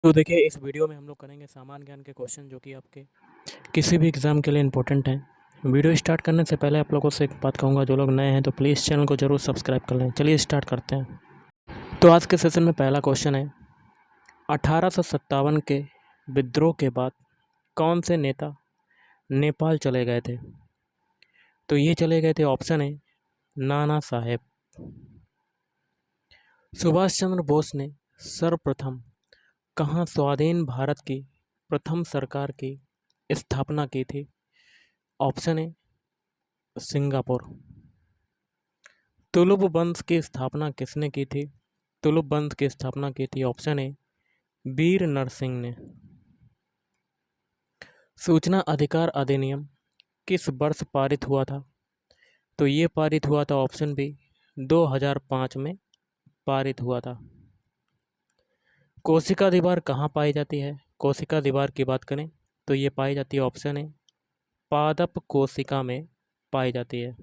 तो देखिए इस वीडियो में हम लोग करेंगे सामान्य ज्ञान के क्वेश्चन जो कि आपके किसी भी एग्ज़ाम के लिए इम्पोर्टेंट हैं। वीडियो स्टार्ट करने से पहले आप लोगों से एक बात कहूँगा, जो लोग नए हैं तो प्लीज़ चैनल को ज़रूर सब्सक्राइब कर लें। चलिए स्टार्ट करते हैं। तो आज के सेशन में पहला क्वेश्चन है, 1857 के विद्रोह के बाद कौन से नेता नेपाल चले गए थे? तो ये चले गए थे, ऑप्शन है नाना साहेब। सुभाष चंद्र बोस ने सर्वप्रथम कहाँ स्वाधीन भारत की प्रथम सरकार की स्थापना की थी? ऑप्शन है सिंगापुर। तुलुप वंश की स्थापना किसने की थी? तुलुप वंश की स्थापना की थी, ऑप्शन है वीर नरसिंह ने। सूचना अधिकार अधिनियम किस वर्ष पारित हुआ था? तो ये पारित हुआ था, ऑप्शन बी 2005 में पारित हुआ था। कोशिका दीवार कहाँ पाई जाती है? कोशिका दीवार की बात करें तो ये पाई जाती है, ऑप्शन है पादप कोशिका में पाई जाती है।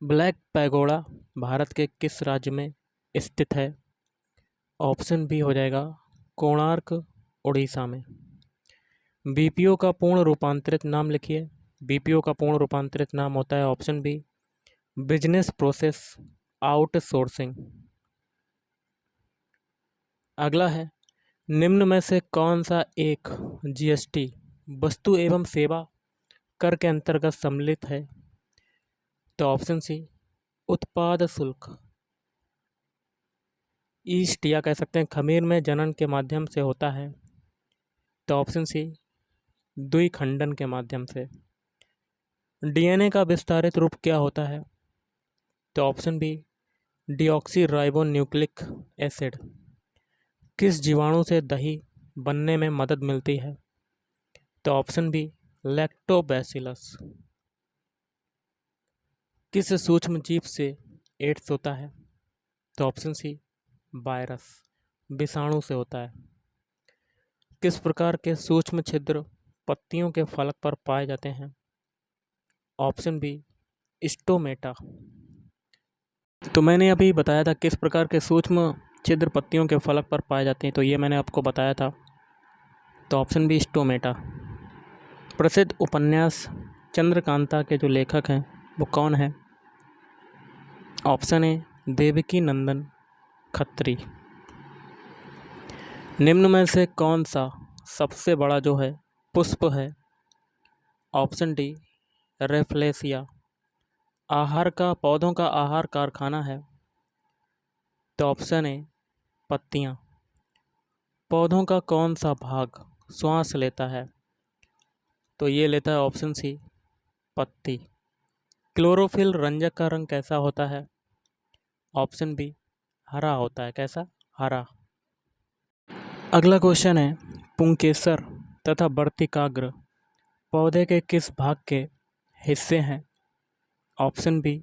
ब्लैक पैगोडा भारत के किस राज्य में स्थित है? ऑप्शन बी हो जाएगा कोणार्क, उड़ीसा में। बीपीओ का पूर्ण रूपांतरित नाम लिखिए। बीपीओ का पूर्ण रूपांतरित नाम होता है, option B business process outsourcing. अगला है, निम्न में से कौन सा एक जीएसटी वस्तु एवं सेवा कर के अंतर्गत सम्मिलित है? तो ऑप्शन सी उत्पाद शुल्क। ईस्ट या कह सकते हैं खमीर में जनन के माध्यम से होता है, तो ऑप्शन सी द्विखंडन के माध्यम से। डीएनए का विस्तारित रूप क्या होता है? तो option B deoxyribonucleic acid. किस जीवाणु से दही बनने में मदद मिलती है? तो ऑप्शन बी लैक्टोबैसिलस। किस सूक्ष्म जीव से एड्स होता है? तो ऑप्शन सी वायरस, विषाणु से होता है। किस प्रकार के सूक्ष्म छिद्र पत्तियों के फलक पर पाए जाते हैं? Option B stomata. तो मैंने अभी बताया था किस प्रकार के सूक्ष्म छिद्र पत्तियों के फलक पर पाए जाते हैं, तो ये मैंने आपको बताया था, तो ऑप्शन बी स्टोमेटा। प्रसिद्ध उपन्यास चंद्रकांता के जो लेखक हैं वो कौन है? ऑप्शन ए देवकी नंदन खत्री। निम्न में से कौन सा सबसे बड़ा जो है पुष्प है? Option D Rafflesia. आहार का पौधों का आहार कारखाना है, तो ऑप्शन ए पत्तियाँ। पौधों का कौन सा भाग श्वास लेता है? तो ये लेता है, ऑप्शन सी पत्ती। क्लोरोफिल रंजक का रंग कैसा होता है? ऑप्शन बी हरा होता है। कैसा? हरा। अगला क्वेश्चन है, पुंकेसर तथा वर्तिकाग्र पौधे के किस भाग के हिस्से हैं? ऑप्शन बी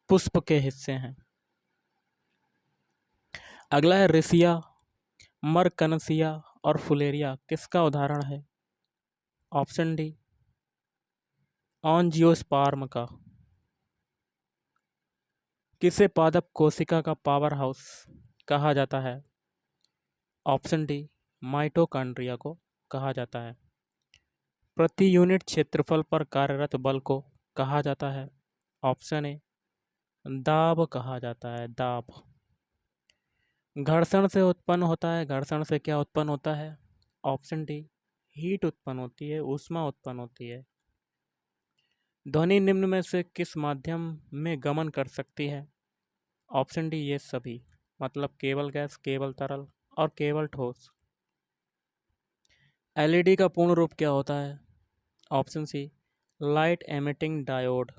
पुष्प के हिस्से हैं। अगला है, रिसिया, मरकनसिया और फुलेरिया किसका उदाहरण है? ऑप्शन डी ऑन्जियोस्पर्म का। किसे पादप कोशिका का पावर हाउस कहा जाता है? ऑप्शन डी माइटोकॉन्ड्रिया को कहा जाता है। प्रति यूनिट क्षेत्रफल पर कार्यरत बल को कहा जाता है? ऑप्शन ए दाब कहा जाता है, दाब। घर्षण से उत्पन्न होता है, घर्षण से क्या उत्पन्न होता है? ऑप्शन डी हीट उत्पन्न होती है, ऊष्मा उत्पन्न होती है। ध्वनि निम्न में से किस माध्यम में गमन कर सकती है? ऑप्शन डी ये सभी, मतलब केवल गैस, केवल तरल और केवल ठोस। एलईडी का पूर्ण रूप क्या होता है? Option C light emitting diode.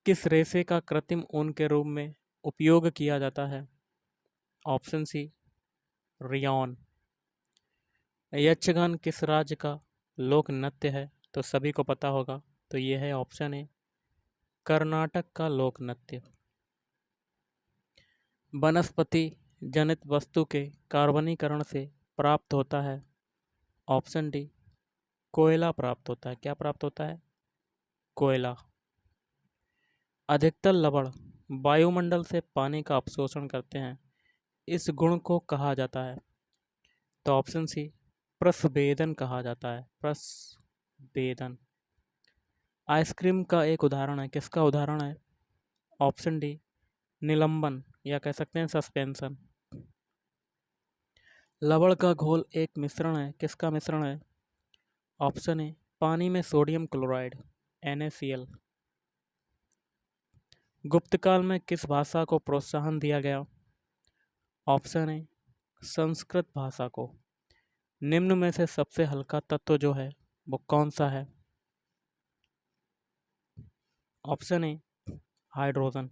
किस रेशे का कृत्रिम ऊन के रूप में उपयोग किया जाता है? ऑप्शन सी रियॉन। यक्षगान किस राज्य का लोक नृत्य है? तो सभी को पता होगा, तो ये है ऑप्शन ए कर्नाटक का लोक नृत्य। वनस्पति जनित वस्तु के कार्बनीकरण से प्राप्त होता है? ऑप्शन डी कोयला प्राप्त होता है। क्या प्राप्त होता है? कोयला। अधिकतर लवण वायुमंडल से पानी का अवशोषण करते हैं, इस गुण को कहा जाता है? तो ऑप्शन सी, प्रस्वेदन कहा जाता है, प्रस्वेदन। आइसक्रीम का एक उदाहरण है, किसका उदाहरण है? ऑप्शन डी, निलंबन या कह सकते हैं सस्पेंशन। लवण का घोल एक मिश्रण है, किसका मिश्रण है? ऑप्शन ए, पानी में सोडियम क्लोराइड NaCl। गुप्तकाल में किस भाषा को प्रोत्साहन दिया गया? ऑप्शन ए, संस्कृत भाषा को। निम्न में से सबसे हल्का तत्व जो है वो कौन सा है? ऑप्शन ए, हाइड्रोजन।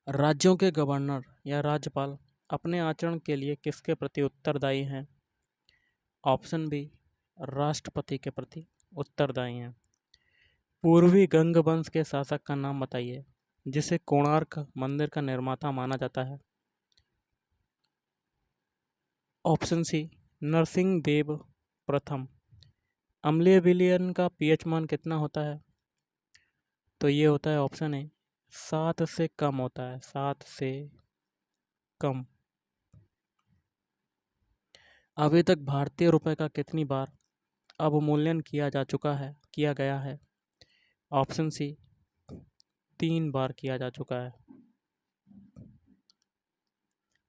राज्यों के गवर्नर या राज्यपाल अपने आचरण के लिए किसके प्रति उत्तरदायी हैं? ऑप्शन बी, राष्ट्रपति के प्रति उत्तरदायी हैं। पूर्वी गंग वंश के शासक का नाम बताइए जिसे कोणार्क मंदिर का निर्माता माना जाता है। ऑप्शन सी, नरसिंह देव प्रथम। अम्लीय विलयन का पीएच मान कितना होता है? तो ये होता है ऑप्शन ए, 7 से कम होता है, 7 से कम। अभी तक भारतीय रुपए का कितनी बार अवमूल्यन किया गया है? ऑप्शन सी, 3 बार किया जा चुका है।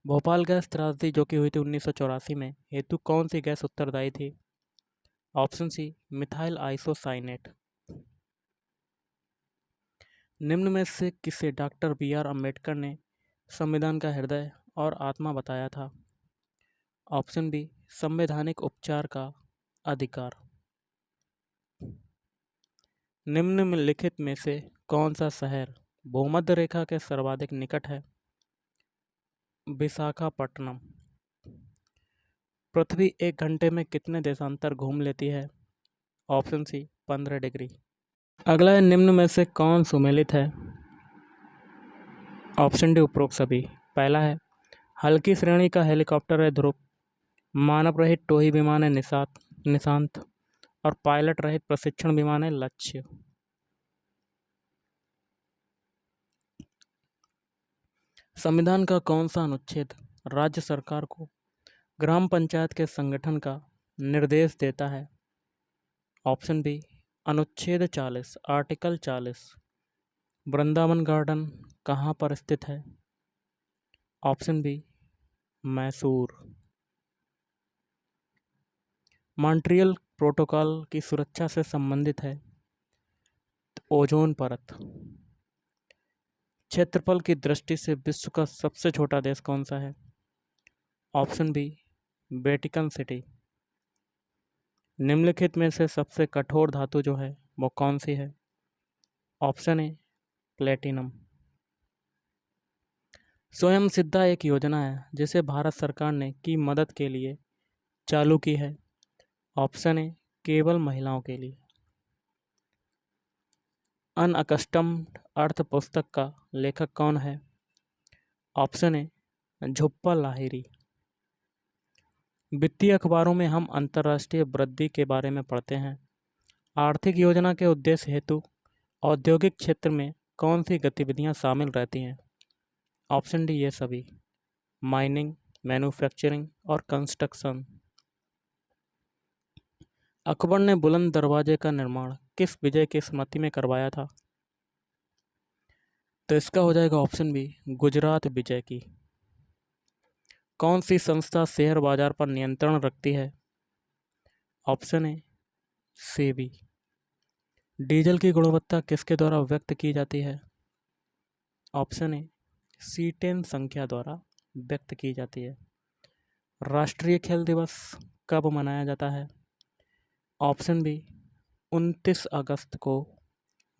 भोपाल गैस त्रासदी जो कि हुई थी 1984 में, हेतु कौन सी गैस उत्तरदायी थी? Option C, methyl isocyanate. निम्न में से किसे डॉक्टर BR अम्बेडकर ने संविधान का हृदय और आत्मा बताया था? ऑप्शन बी, संवैधानिक उपचार का अधिकार। निम्नलिखित में से कौन सा शहर भूमध्य रेखा के सर्वाधिक निकट है? विशाखापट्टनम। पृथ्वी 1 घंटे में कितने देशांतर घूम लेती है? Option C, 15 degree. अगला है, निम्न में से कौन सुमेलित है? ऑप्शन डी, उपरोक्त सभी। पहला है, हल्की श्रेणी का हेलीकॉप्टर है ध्रुव, मानव रहित टोही विमान है निशांत, और पायलट रहित प्रशिक्षण विमान है लक्ष्य। संविधान का कौन सा अनुच्छेद राज्य सरकार को ग्राम पंचायत के संगठन का निर्देश देता है? ऑप्शन बी, अनुच्छेद 40, आर्टिकल 40। वृंदावन गार्डन कहाँ पर स्थित है? Option B, Mysore. Montreal protocol की सुरक्षा से संबंधित है ओजोन परत। क्षेत्रफल की दृष्टि से विश्व का सबसे छोटा देश कौन सा है? Option B, Vatican City. निम्नलिखित में से सबसे कठोर धातु जो है वो कौन सी है? ऑप्शन ए, प्लेटिनम। स्वयं सिद्धा एक योजना है जिसे भारत सरकार ने की मदद के लिए चालू की है। ऑप्शन ए, केवल महिलाओं के लिए। अनअकस्टम्ड अर्थ पुस्तक का लेखक कौन है? Option A, Jhumpa Lahiri. वित्तीय अखबारों में हम अंतर्राष्ट्रीय वृद्धि के बारे में पढ़ते हैं। आर्थिक योजना के उद्देश्य हेतु औद्योगिक क्षेत्र में कौन सी गतिविधियां शामिल रहती हैं? ऑप्शन डी, ये सभी। माइनिंग, मैन्युफैक्चरिंग और कंस्ट्रक्शन। अकबर ने बुलंद दरवाजे का निर्माण किस विजय की स्मृति में करवाया था? तो इसका हो जाएगा ऑप्शन बी, गुजरात विजय की। कौन सी संस्था शेयर बाजार पर नियंत्रण रखती है? ऑप्शन ए, सेबी। डीजल की गुणवत्ता किसके द्वारा व्यक्त की जाती है? ऑप्शन ए, C10 संख्या द्वारा व्यक्त की जाती है। राष्ट्रीय खेल दिवस कब मनाया जाता है? ऑप्शन बी, 29 अगस्त को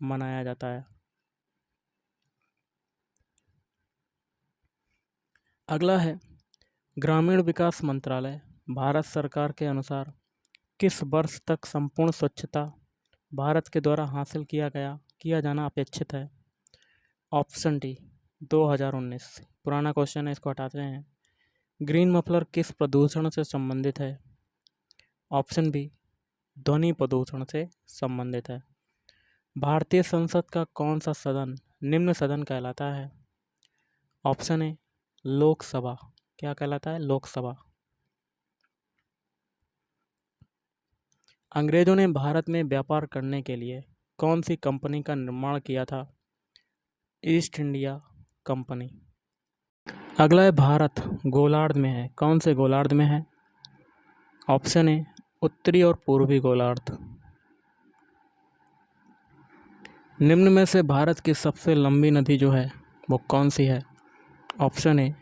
मनाया जाता है। अगला है, ग्रामीण विकास मंत्रालय भारत सरकार के अनुसार किस वर्ष तक संपूर्ण स्वच्छता भारत के द्वारा हासिल किया जाना अपेक्षित है? Option D, 2019। पुराना क्वेश्चन है, इसको हटाते हैं। ग्रीन मफलर किस प्रदूषण से संबंधित है? ऑप्शन बी, ध्वनि प्रदूषण से संबंधित है। भारतीय संसद का कौन सा सदन निम्न सदन कहलाता है? ऑप्शन ए, लोकसभा। क्या कहलाता है? लोकसभा। अंग्रेजों ने भारत में व्यापार करने के लिए कौन सी कंपनी का निर्माण किया था? East India company. अगला है भारत गोलार्ध में है। कौन से गोलार्ध में है? ऑप्शन ए उत्तरी और पूर्वी गोलार्ध। निम्न में से भारत की सबसे लंबी नदी जो है वो कौन सी है? ऑप्शन ए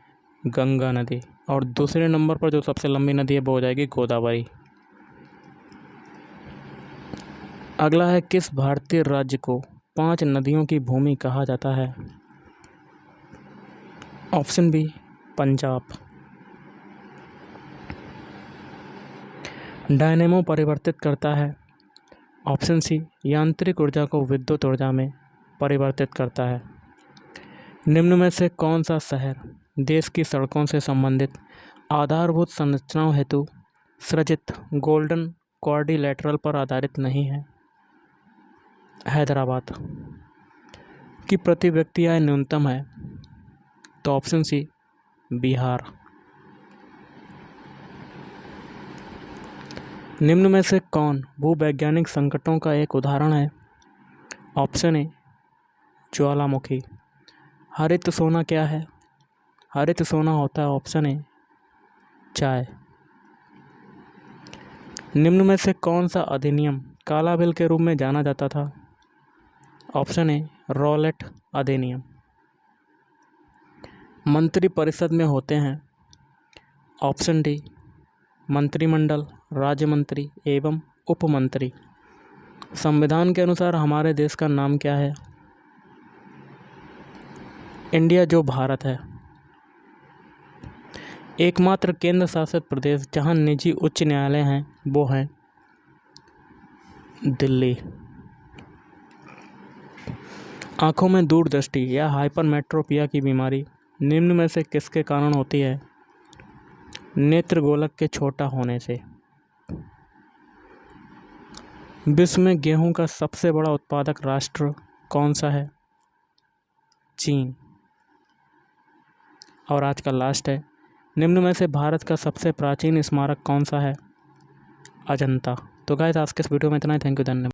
गंगा नदी। और दूसरे नंबर पर जो सबसे लंबी नदी है वो हो जाएगी गोदावरी। अगला है किस भारतीय राज्य को 5 नदियों की भूमि कहा जाता है? Option B Punjab. डायनेमो परिवर्तित करता है? ऑप्शन सी यांत्रिक ऊर्जा को विद्युत ऊर्जा में परिवर्तित करता है। निम्न में से कौन सा शहर देश की सड़कों से संबंधित आधारभूत संरचनाओं हेतु सृजित गोल्डन क्वाड्रिलेटरल पर आधारित नहीं है? हैदराबाद। की प्रति व्यक्ति आय न्यूनतम है? तो ऑप्शन सी बिहार। निम्न में से कौन भूवैज्ञानिक संकटों का एक उदाहरण है? ऑप्शन ए ज्वालामुखी। हरित सोना क्या है? हरित सोना होता है ऑप्शन ए चाय। निम्न में से कौन सा अधिनियम काला बिल के रूप में जाना जाता था? ऑप्शन ए रॉलेट अधिनियम। मंत्रि परिषद में होते हैं? ऑप्शन डी मंत्रिमंडल, राज्य मंत्री एवं उपमंत्री। संविधान के अनुसार हमारे देश का नाम क्या है? इंडिया जो भारत है। एकमात्र केंद्र शासित प्रदेश जहां निजी उच्च न्यायालय हैं वो हैं दिल्ली। आँखों में दूरदृष्टि या हाइपरमेट्रोपिया की बीमारी निम्न में से किसके कारण होती है? नेत्र गोलक के छोटा होने से। विश्व में गेहूं का सबसे बड़ा उत्पादक राष्ट्र कौन सा है? चीन। और आज का लास्ट है, निम्न में से भारत का सबसे प्राचीन स्मारक कौन सा है? अजंता। तो गाइस आज के इस वीडियो में इतना ही। थैंक यू, धन्यवाद।